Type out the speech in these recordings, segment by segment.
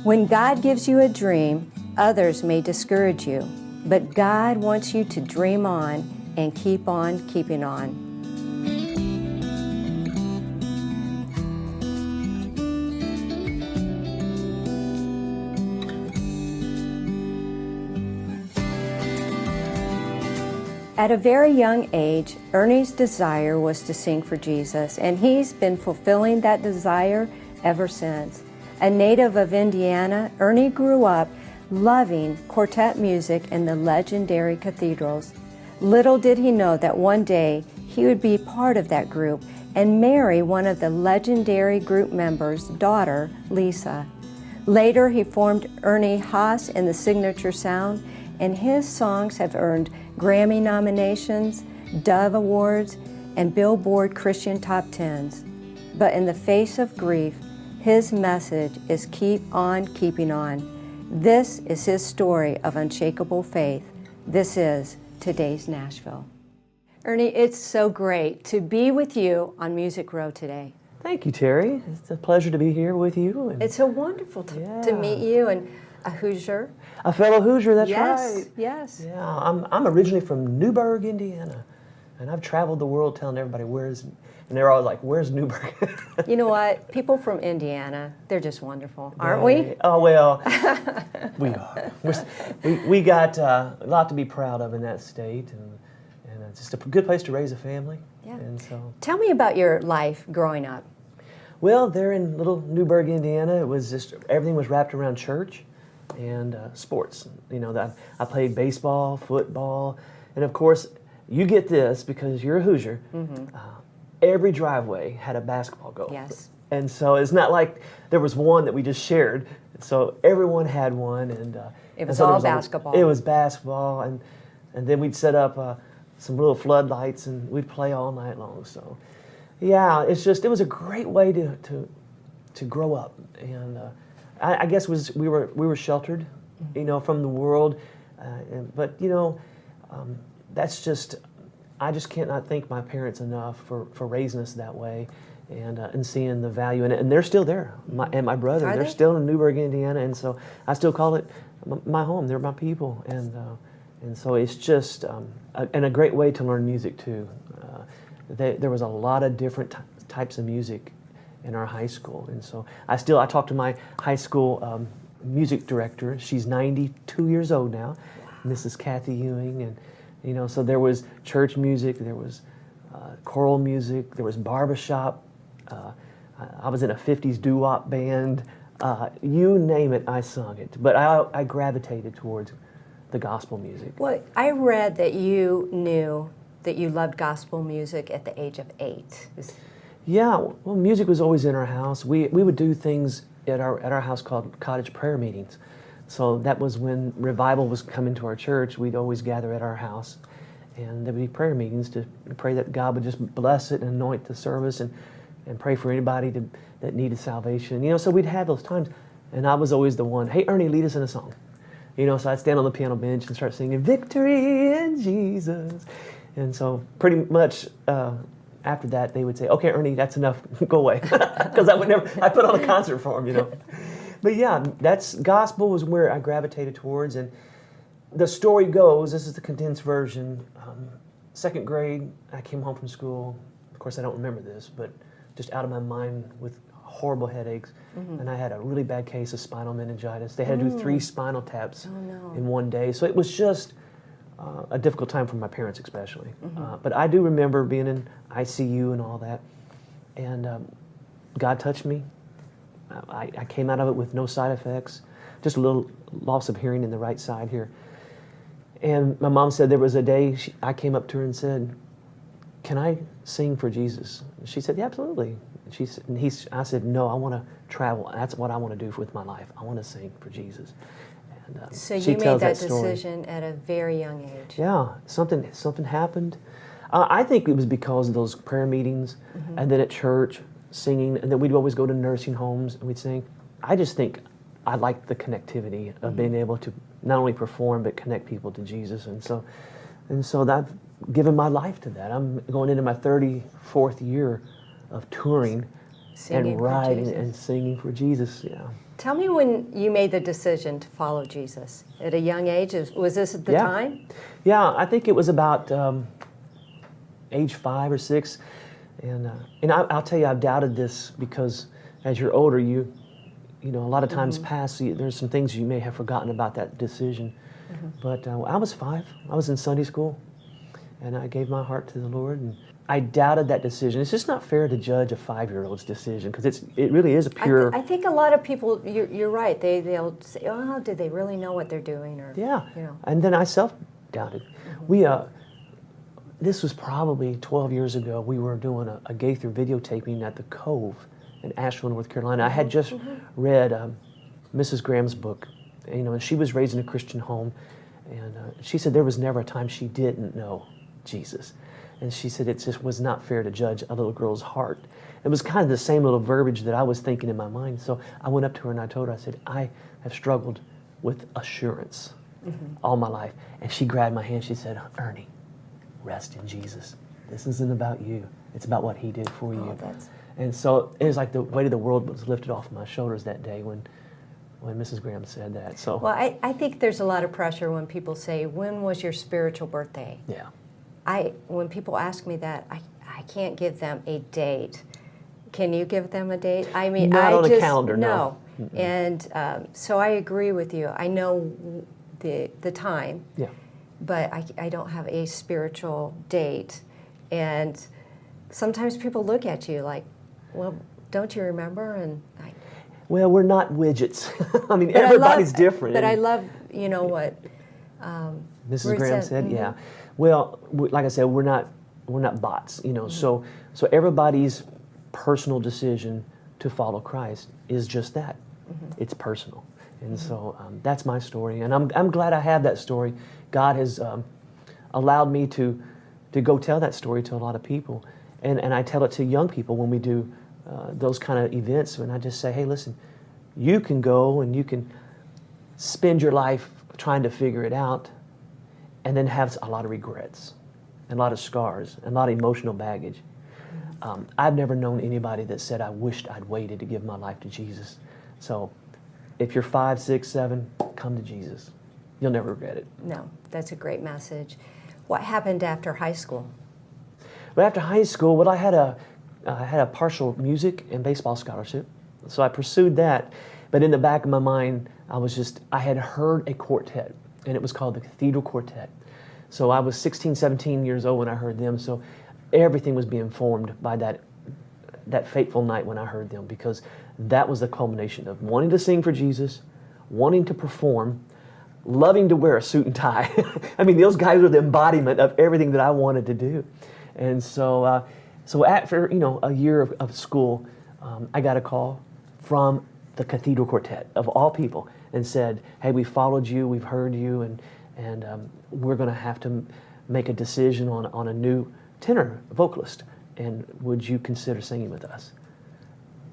When God gives you a dream, others may discourage you, but God wants you to dream on and keep on keeping on. At a very young age, Ernie's desire was to sing for Jesus, and he's been fulfilling that desire ever since. A native of Indiana, Ernie grew up loving quartet music in the legendary cathedrals. Little did he know that one day he would be part of that group and marry one of the legendary group members' daughter, Lisa. Later, he formed Ernie Haase in the Signature Sound, and his songs have earned Grammy nominations, Dove Awards, and Billboard Christian Top Tens. But in the face of grief, his message is keep on keeping on. This is his story of unshakable faith. This is today's Nashville. Ernie, it's so great to be with you on Music Row today. Thank you, Terry. It's a pleasure to be here with you. It's so wonderful to meet you, and a Hoosier. A fellow Hoosier, that's yes, right. Yes. Yeah, I'm originally from Newburgh, Indiana, and I've traveled the world telling everybody and they're all like, where's Newburgh? You know what? People from Indiana, they're just wonderful, aren't we? Oh, well, we are. We got a lot to be proud of in that state, and it's just a good place to raise a family. Yeah. And so, tell me about your life growing up. Well, there in little Newburgh, Indiana, it was just, everything was wrapped around church and sports. You know, I played baseball, football, and of course, you get this because you're a Hoosier. Mm-hmm. Every driveway had a basketball goal. Yes. And so it's not like there was one that we just shared. So everyone had one, and it was all basketball. It was basketball, and then we'd set up some little floodlights, and we'd play all night long. So, yeah, it was a great way to grow up, and I guess we were sheltered, you know, from the world, but you know, that's just. I just cannot thank my parents enough for raising us that way, and seeing the value in it. And they're still there. My brother, they're still in Newburgh, Indiana, and so I still call it my home. They're my people, and so it's just a great way to learn music too. There was a lot of different types of music in our high school, and so I talk to my high school music director. She's 92 years old now, Mrs. Kathy Ewing, and. You know, so there was church music, there was choral music, there was barbershop. I was in a 50s doo-wop band. You name it, I sung it. But I gravitated towards the gospel music. Well, I read that you knew that you loved gospel music at the age of 8. Yeah, well, music was always in our house. We would do things at our house called cottage prayer meetings. So that was when revival was coming to our church. We'd always gather at our house, and there would be prayer meetings to pray that God would just bless it and anoint the service, and pray for anybody that needed salvation. You know, so we'd have those times, and I was always the one, hey, Ernie, lead us in a song. You know, so I'd stand on the piano bench and start singing, Victory in Jesus. And so pretty much after that, they would say, okay, Ernie, that's enough, go away. Because I put on a concert for them, you know. But yeah, gospel was where I gravitated towards, and the story goes, this is the condensed version, second grade, I came home from school, of course I don't remember this, but just out of my mind with horrible headaches, and I had a really bad case of spinal meningitis. They had to do 3 spinal taps in one day, so it was just a difficult time for my parents especially. But I do remember being in ICU and all that, and God touched me. I came out of it with no side effects, just a little loss of hearing in the right side here. And my mom said there was a day I came up to her and said, can I sing for Jesus? She said, yeah, absolutely. I said, no, I want to travel. That's what I want to do with my life. I want to sing for Jesus. And, so you made that decision at a very young age. Yeah, something happened. I think it was because of those prayer meetings, and then at church, singing, and then we'd always go to nursing homes and we'd sing. I just think I liked the connectivity of being able to not only perform but connect people to Jesus, and so I've given my life to that. I'm going into my 34th year of touring singing and writing and singing for Jesus. Yeah. Tell me when you made the decision to follow Jesus. At a young age, was this at the time? Yeah, I think it was about age 5 or 6. And I'll tell you, I've doubted this because as you're older, you know, a lot of times pass, so there's some things you may have forgotten about that decision. But I was 5. I was in Sunday school, and I gave my heart to the Lord, and I doubted that decision. It's just not fair to judge a 5-year-old's decision because it really is a pure. I think a lot of people, you're right. They'll say, "Oh, do they really know what they're doing?" Or Yeah, you know. and then I self-doubted. This was probably 12 years ago. We were doing a Gaither videotaping at the Cove in Nashville, North Carolina. I had just read Mrs. Graham's book, you know, and she was raised in a Christian home, and she said there was never a time she didn't know Jesus. And she said it just was not fair to judge a little girl's heart. It was kind of the same little verbiage that I was thinking in my mind. So I went up to her and I told her, I said, I have struggled with assurance all my life. And she grabbed my hand. She said, Ernie, rest in Jesus. This isn't about you. It's about what He did for you. And so it was like the weight of the world was lifted off my shoulders that day when Mrs. Graham said that. So well, I think there's a lot of pressure when people say, when was your spiritual birthday? Yeah. When people ask me that, I can't give them a date. Can you give them a date? I mean, not on a calendar, no. And so I agree with you. I know the time, but I don't have a spiritual date. And sometimes people look at you like, well, don't you remember? And well, we're not widgets. I mean, everybody's different. But I love, you know what Mrs. Graham said, yeah. Well, like I said, we're not bots, you know. So everybody's personal decision to follow Christ is just that. It's personal, and so that's my story, and I'm glad I have that story. God has allowed me to go tell that story to a lot of people, and I tell it to young people when we do those kind of events. And I just say, hey, listen, you can go and you can spend your life trying to figure it out, and then have a lot of regrets, and a lot of scars, and a lot of emotional baggage. I've never known anybody that said, I wished I'd waited to give my life to Jesus. So if you're 5, 6, 7, come to Jesus. You'll never regret it. No, that's a great message. What happened after high school? Well, after high school, well, I had a partial music and baseball scholarship. So I pursued that. But in the back of my mind, I had heard a quartet, and it was called the Cathedral Quartet. So I was 16, 17 years old when I heard them. So everything was being formed by that fateful night when I heard them, because that was the culmination of wanting to sing for Jesus, wanting to perform, loving to wear a suit and tie. I mean, those guys were the embodiment of everything that I wanted to do. And so after a year of school, I got a call from the Cathedral Quartet, of all people, and said, hey, we followed you, we've heard you, and we're going to have to make a decision on a new tenor vocalist, and would you consider singing with us?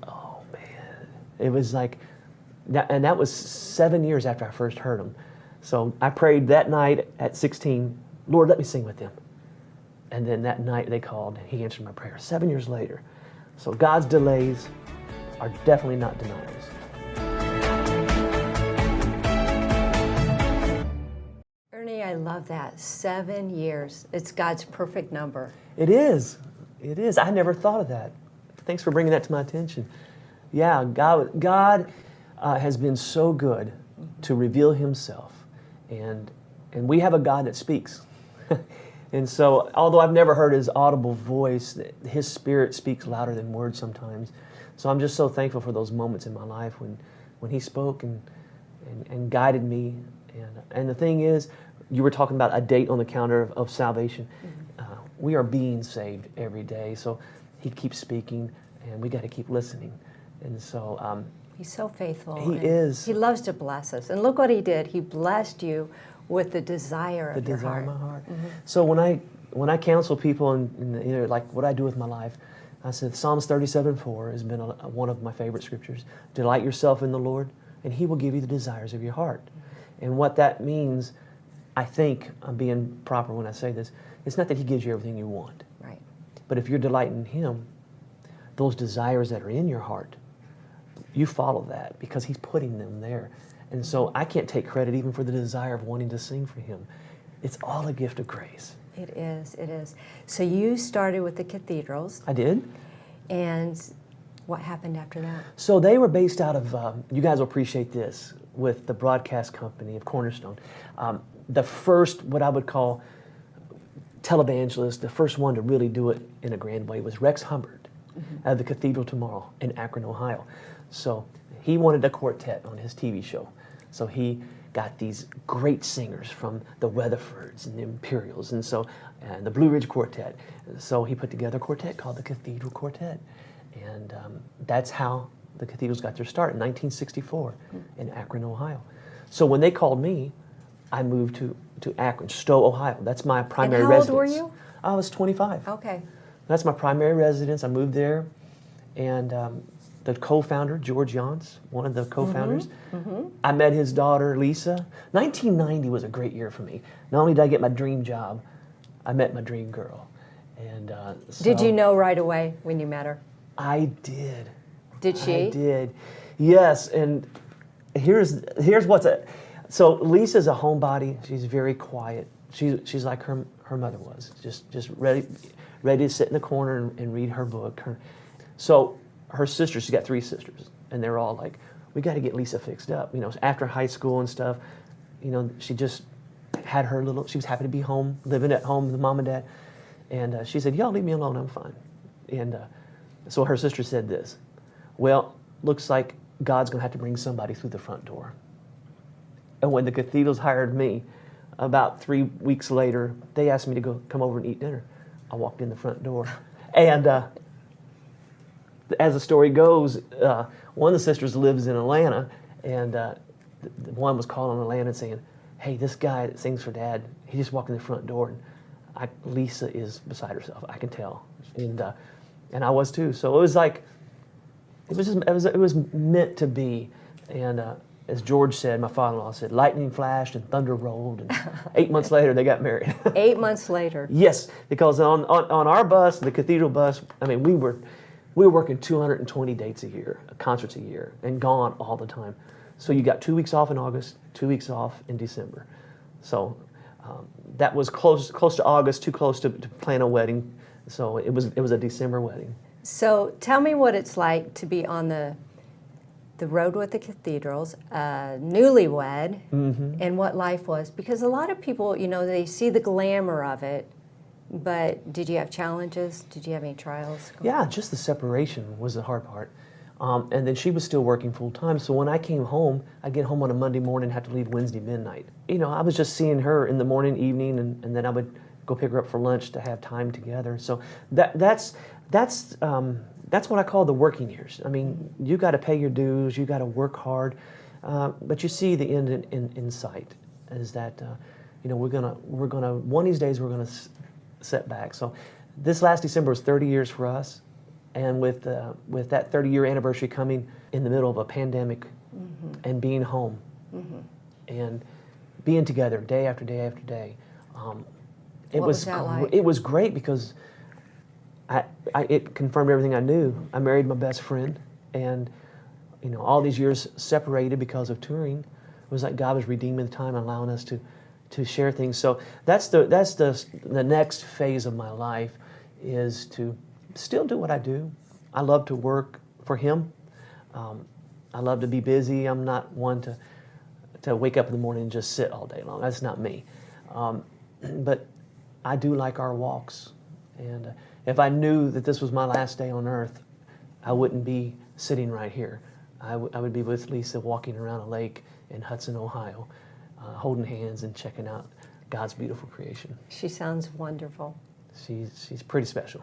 Oh, man. It was like, and that was 7 years after I first heard them. So I prayed that night at 16, Lord, let me sing with them. And then that night they called, and He answered my prayer 7 years later. So God's delays are definitely not denials. Ernie, I love that. 7 years. It's God's perfect number. It is. It is. I never thought of that. Thanks for bringing that to my attention. Yeah, God has been so good to reveal Himself. And we have a God that speaks. And so, although I've never heard His audible voice, His Spirit speaks louder than words sometimes. So I'm just so thankful for those moments in my life when He spoke and guided me. And the thing is, you were talking about a date on the calendar of salvation. We are being saved every day. So He keeps speaking, and we got to keep listening. And so He's so faithful. He is. He loves to bless us. And look what He did. He blessed you with the desire of your heart. The desire of my heart. So when I counsel people in like what I do with my life, I said Psalms 37:4 has been one of my favorite scriptures. Delight yourself in the Lord, and He will give you the desires of your heart. And what that means, I think I'm being proper when I say this, it's not that He gives you everything you want. Right. But if you're delighting in Him, those desires that are in your heart, you follow that because He's putting them there. And so I can't take credit even for the desire of wanting to sing for Him. It's all a gift of grace. It is, it is. So you started with the cathedrals. I did. And what happened after that? So they were based out of, you guys will appreciate this, with the broadcast company of Cornerstone. The first, what I would call televangelist, the first one to really do it in a grand way was Rex Humbard at the Cathedral Tomorrow in Akron, Ohio. So he wanted a quartet on his TV show. So he got these great singers from the Weatherfords and the Imperials and the Blue Ridge Quartet. So he put together a quartet called the Cathedral Quartet. And that's how the cathedrals got their start in 1964 in Akron, Ohio. So when they called me, I moved to Akron, Stowe, Ohio. That's my primary residence. And how old were you? I was 25. Okay. That's my primary residence. I moved there, and the co-founder, George Yance, one of the co-founders, I met his daughter, Lisa. 1990 was a great year for me. Not only did I get my dream job, I met my dream girl. And did you know right away when you met her? I did. Did she? I did. Yes, and here's what's so Lisa's a homebody. She's very quiet. She's like her mother was, just ready to sit in the corner and read her book. So her sisters, she's got 3 sisters, and they're all like, we got to get Lisa fixed up. You know, after high school and stuff, you know, she just had she was happy to be home, living at home with mom and dad. And she said, y'all leave me alone, I'm fine. And so her sister said this, well, looks like God's going to have to bring somebody through the front door. And when the cathedrals hired me, about 3 weeks later, they asked me to come over and eat dinner. I walked in the front door. And as the story goes, one of the sisters lives in Atlanta, and the one was calling Atlanta and saying, hey, this guy that sings for Dad, he just walked in the front door, and Lisa is beside herself. I can tell. And I was too. So it was like, it was meant to be. And as George said, my father-in-law said, lightning flashed and thunder rolled, and 8 months later they got married. 8 months later. Yes, because on our bus, the cathedral bus, I mean, we were working 220 dates a year, concerts a year, and gone all the time. So you got 2 weeks off in August, 2 weeks off in December. So that was close to August, too close to plan a wedding. So it was a December wedding. So tell me what it's like to be on the road with the cathedrals, newlywed, and what life was. Because a lot of people, you know, they see the glamour of it, but did you have challenges? Did you have any trials? Yeah, just the separation was the hard part. And then she was still working full time, so when I came home, I'd get home on a Monday morning and have to leave Wednesday midnight. You know, I was just seeing her in the morning, evening, and then I would go pick her up for lunch to have time together. So that's what I call the working years. I mean, you got to pay your dues, you got to work hard, but you see the end in sight. Is that you know, we're gonna one of these days we're gonna set back. So this last December was 30 years for us, and with that 30-year anniversary coming in the middle of a pandemic, and being home, and being together day after day after day. It What was that like? It was great because it confirmed everything I knew. I married my best friend, and you know, all these years separated because of touring, it was like God was redeeming the time and allowing us to share things. So that's the next phase of my life, is to still do what I do. I love to work for Him. I love to be busy. I'm not one to wake up in the morning and just sit all day long. That's not me. But I do like our walks. And if I knew that this was my last day on earth, I wouldn't be sitting right here. I would be with Lisa walking around a lake in Hudson, Ohio, holding hands and checking out God's beautiful creation. She sounds wonderful. She's pretty special.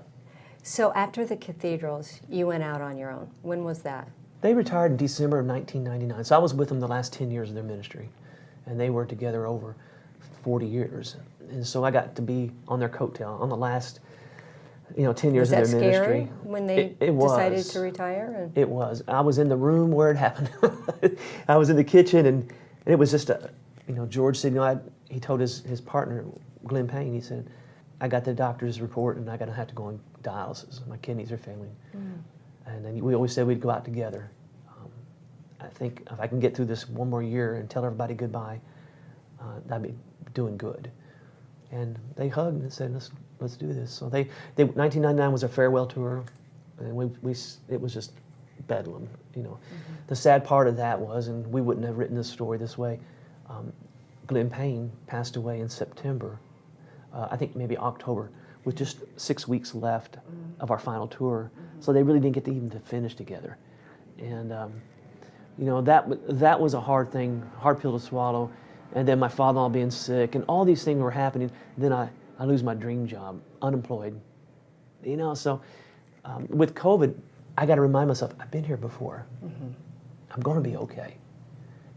So after the cathedrals, you went out on your own. When was that? They retired in December of 1999. So I was with them the last 10 years of their ministry. And they were together over 40 years. And so I got to be on their coattail on the last 10 years of their ministry. Was that scary when they decided to retire? It was. I was in the room where it happened. I was in the kitchen, and it was just George said, he told his partner, Glenn Payne, he said, I got the doctor's report and I'm going to have to go on dialysis. My kidneys are failing. And then we always said we'd go out together. I think if I can get through this one more year and tell everybody goodbye, I'd be doing good. And they hugged and said, let's do this. So 1999 was a farewell tour, and it was just bedlam, you know. The sad part of that was, and we wouldn't have written this story this way, Glenn Payne passed away in September, I think maybe October, with just 6 weeks left of our final tour. So they really didn't get to even to finish together. And you know, that was a hard pill to swallow. And then my father-in-law being sick, and all these things were happening. Then I lose my dream job, unemployed. You know, so with COVID, I got to remind myself, I've been here before. I'm going to be okay.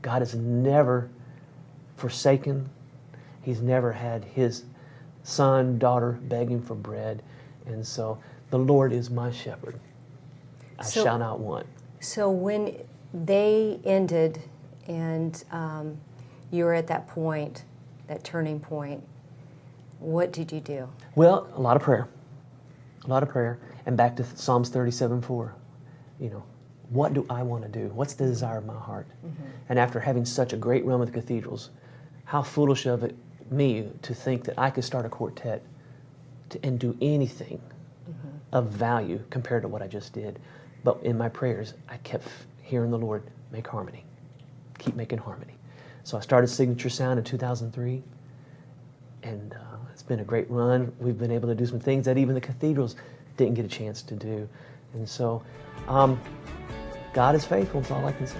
God has never forsaken. He's never had his son, daughter begging for bread. And so the Lord is my shepherd. I shall not want. So when they ended and you were at that point, that turning point, what did you do? Well, a lot of prayer. And back to Psalms 37:4. You know, what do I want to do? What's the desire of my heart? And after having such a great run with cathedrals, how foolish of me to think that I could start a quartet and do anything of value compared to what I just did. But in my prayers, I kept hearing the Lord make harmony. Keep making harmony. So I started Signature Sound in 2003, and it's been a great run. We've been able to do some things that even the cathedrals didn't get a chance to do. And so God is faithful, is all I can say.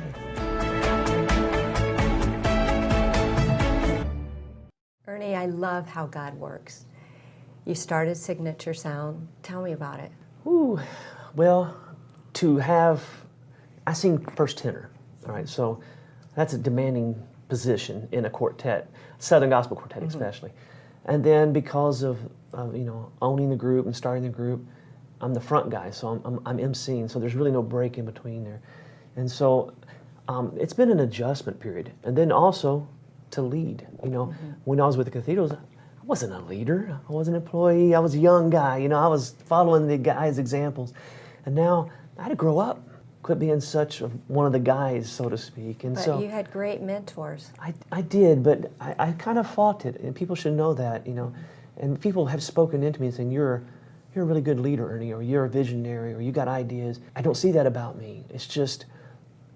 Ernie, I love how God works. You started Signature Sound. Tell me about it. Ooh, well, I sing first tenor, all right, so that's a demanding position in a quartet, Southern Gospel quartet especially. And then because of you know, owning the group and starting the group, I'm the front guy, so I'm emceeing, so there's really no break in between there. And so it's been an adjustment period. And then also to lead, you know, when I was with the cathedrals, I wasn't a leader, I was an employee, I was a young guy, you know, I was following the guys' examples. And now I had to grow up, quit being such one of the guys, so to speak. And But you had great mentors. I did, but I kind of fought it, and people should know that, you know. And people have spoken into me and saying, you're a really good leader, Ernie, or you're a visionary, or you got ideas. I don't see that about me. It's just,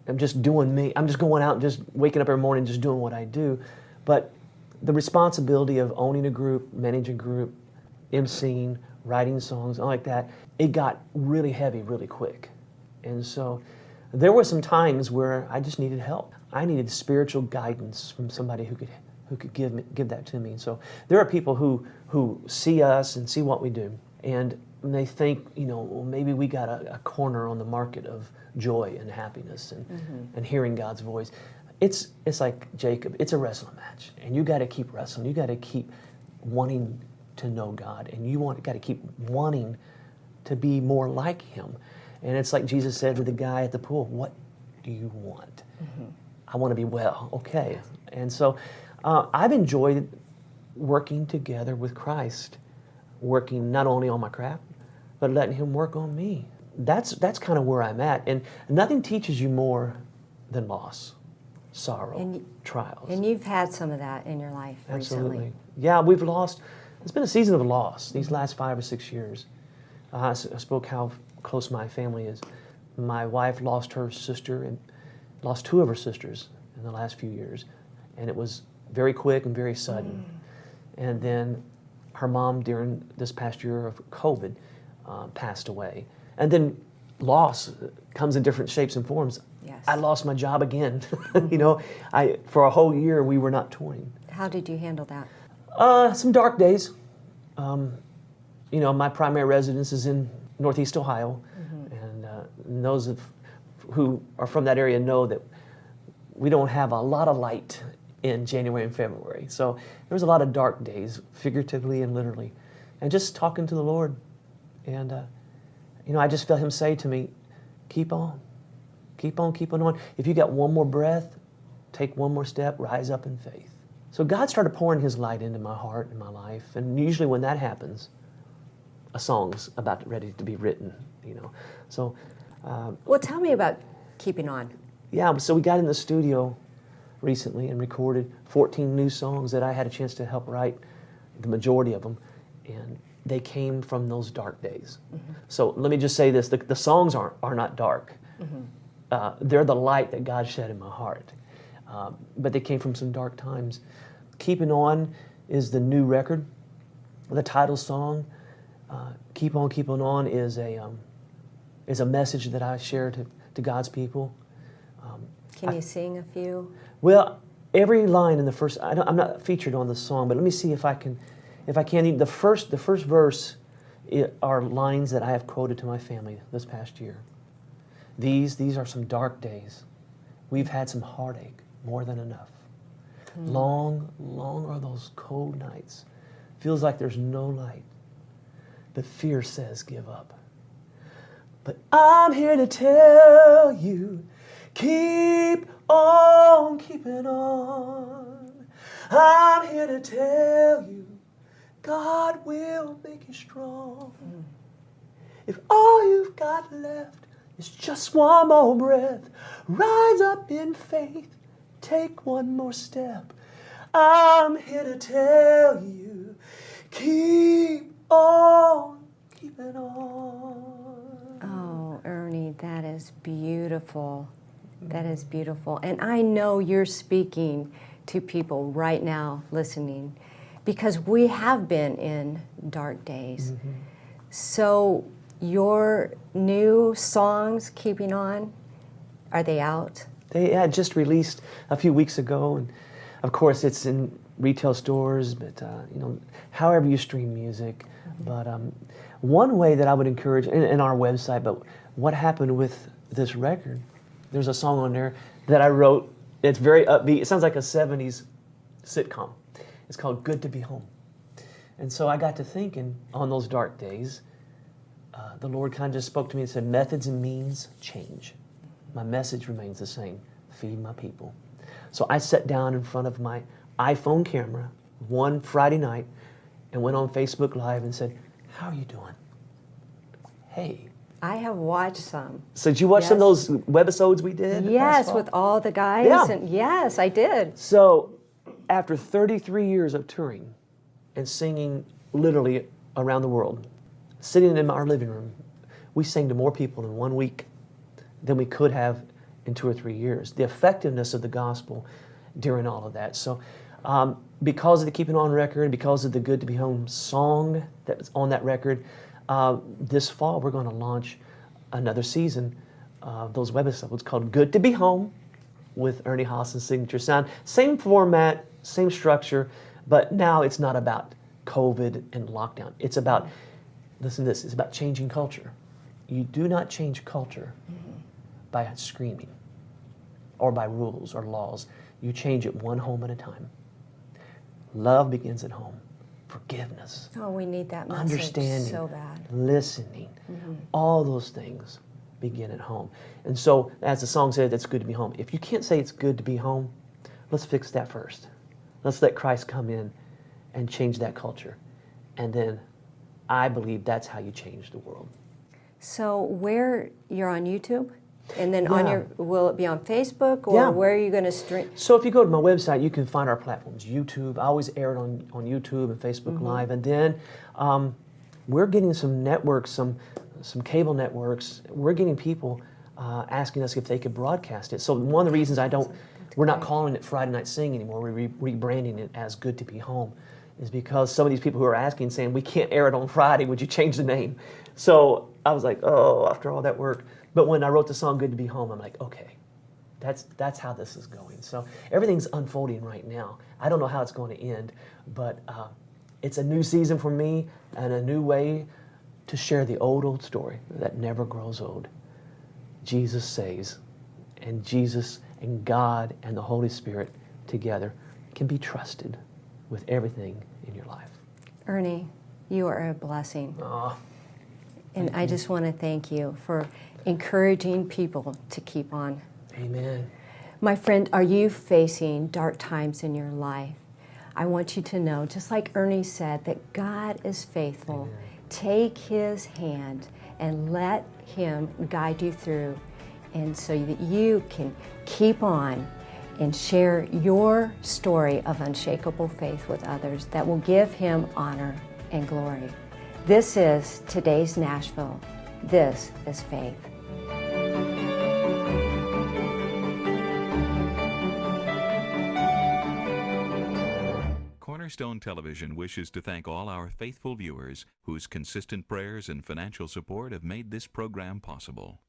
I'm just doing me. I'm just going out and just waking up every morning just doing what I do. But the responsibility of owning a group, managing a group, emceeing, writing songs, all like that, it got really heavy really quick. And so there were some times where I just needed help. I needed spiritual guidance from somebody who could give that to me. And so there are people who see us and see what we do, and they think, you know, well, maybe we got a corner on the market of joy and happiness and hearing God's voice. It's like Jacob. It's a wrestling match, and you got to keep wrestling. You got to keep wanting to know God, and you got to keep wanting to be more like Him. And it's like Jesus said to the guy at the pool, what do you want? I want to be well. Okay. And so I've enjoyed working together with Christ, working not only on my craft, but letting Him work on me. That's kind of where I'm at. And nothing teaches you more than loss, sorrow, trials. And you've had some of that in your life Absolutely. recently. Yeah, we've lost. It's been a season of loss these last 5 or 6 years. I spoke how close my family is. My wife lost her sister and lost 2 of her sisters in the last few years. And it was very quick and very sudden. And then her mom during this past year of COVID passed away. And then loss comes in different shapes and forms. Yes. I lost my job again. You know, for a whole year we were not touring. How did you handle that? Some dark days. You know, my primary residence is in Northeast Ohio, and those who are from that area know that we don't have a lot of light in January and February. So there was a lot of dark days, figuratively and literally, and just talking to the Lord. And you know, I just felt Him say to me, keep on, keep on, keep on. If you got one more breath, take one more step, rise up in faith. So God started pouring His light into my heart and my life, and usually when that happens, a song's about ready to be written, you know. So, Well, tell me about keeping on. Yeah, so we got in the studio recently and recorded 14 new songs that I had a chance to help write, the majority of them, and they came from those dark days. Mm-hmm. So let me just say this, the songs are not dark. Mm-hmm. They're the light that God shed in my heart. But they came from some dark times. Keeping On is the new record. The title song, Keep On, Keeping On, is a message that I share to God's people. Can you sing a few? Well, every line in the first, I'm not featured on the song, but let me see if I can. The first verse are lines that I have quoted to my family this past year. These are some dark days. We've had some heartache, more than enough. Long, long are those cold nights. Feels like there's no light. But fear says give up. But I'm here to tell you, keep on keeping on. I'm here to tell you, God will make you strong. If all you've got left is just one more breath, rise up in faith, take one more step. I'm here to tell you, keep on keeping on. Oh, Ernie, that is beautiful. That is beautiful. And I know you're speaking to people right now listening, because we have been in dark days. Mm-hmm. So your new songs, Keeping On, are they out? They had just released a few weeks ago, and of course it's in retail stores, but however you stream music. Mm-hmm. But one way that I would encourage, in our website, but what happened with this record, there's a song on there that I wrote. It's very upbeat. It sounds like a 70s sitcom. It's called Good to Be Home. And so I got to thinking on those dark days, the Lord kind of just spoke to me and said, methods and means change. My message remains the same, feed my people. So I sat down in front of my iPhone camera one Friday night and went on Facebook Live and said, how are you doing? Hey. I have watched some. So did you watch some of those webisodes we did? Yes, with all the guys. Yeah. And yes, I did. So after 33 years of touring and singing literally around the world, sitting in our living room, we sang to more people in 1 week than we could have in 2 or 3 years. The effectiveness of the gospel during all of that. So because of the Keeping On record, because of the Good to Be Home song that's on that record, this fall we're going to launch another season of those webisodes called Good to Be Home with Ernie Haase's signature sound. Same format, same structure, but now it's not about COVID and lockdown. It's about, listen to this, it's about changing culture. You do not change culture by screaming or by rules or laws. You change it one home at a time. Love begins at home. Forgiveness. Oh, we need that message understanding, so bad. Listening. All those things begin at home. And so, as the song says, it's good to be home. If you can't say it's good to be home, let's fix that first. Let's let Christ come in and change that culture. And then I believe that's how you change the world. So where you're on YouTube? And then on your, will it be on Facebook, or where are you going to stream? So if you go to my website, you can find our platforms. YouTube, I always air it on YouTube and Facebook Live. And then we're getting some networks, some cable networks. We're getting people asking us if they could broadcast it. So one of the reasons we're not calling it Friday Night Sing anymore, we're rebranding it as Good to Be Home, is because some of these people who are asking, saying, we can't air it on Friday, would you change the name? So I was like, oh, after all that work. But when I wrote the song Good to Be Home, I'm like, okay, that's how this is going. So everything's unfolding right now. I don't know how it's going to end, but it's a new season for me and a new way to share the old story that never grows old. Jesus saves, and Jesus and God and the Holy Spirit together can be trusted with everything in your life. Ernie, you are a blessing. Oh, and I just want to thank you for encouraging people to keep on. Amen. My friend, are you facing dark times in your life? I want you to know, just like Ernie said, that God is faithful. Amen. Take His hand and let Him guide you through. and so that you can keep on and share your story of unshakable faith with others that will give Him honor and glory. This is today's Nashville. This is faith. Cornerstone Television wishes to thank all our faithful viewers whose consistent prayers and financial support have made this program possible.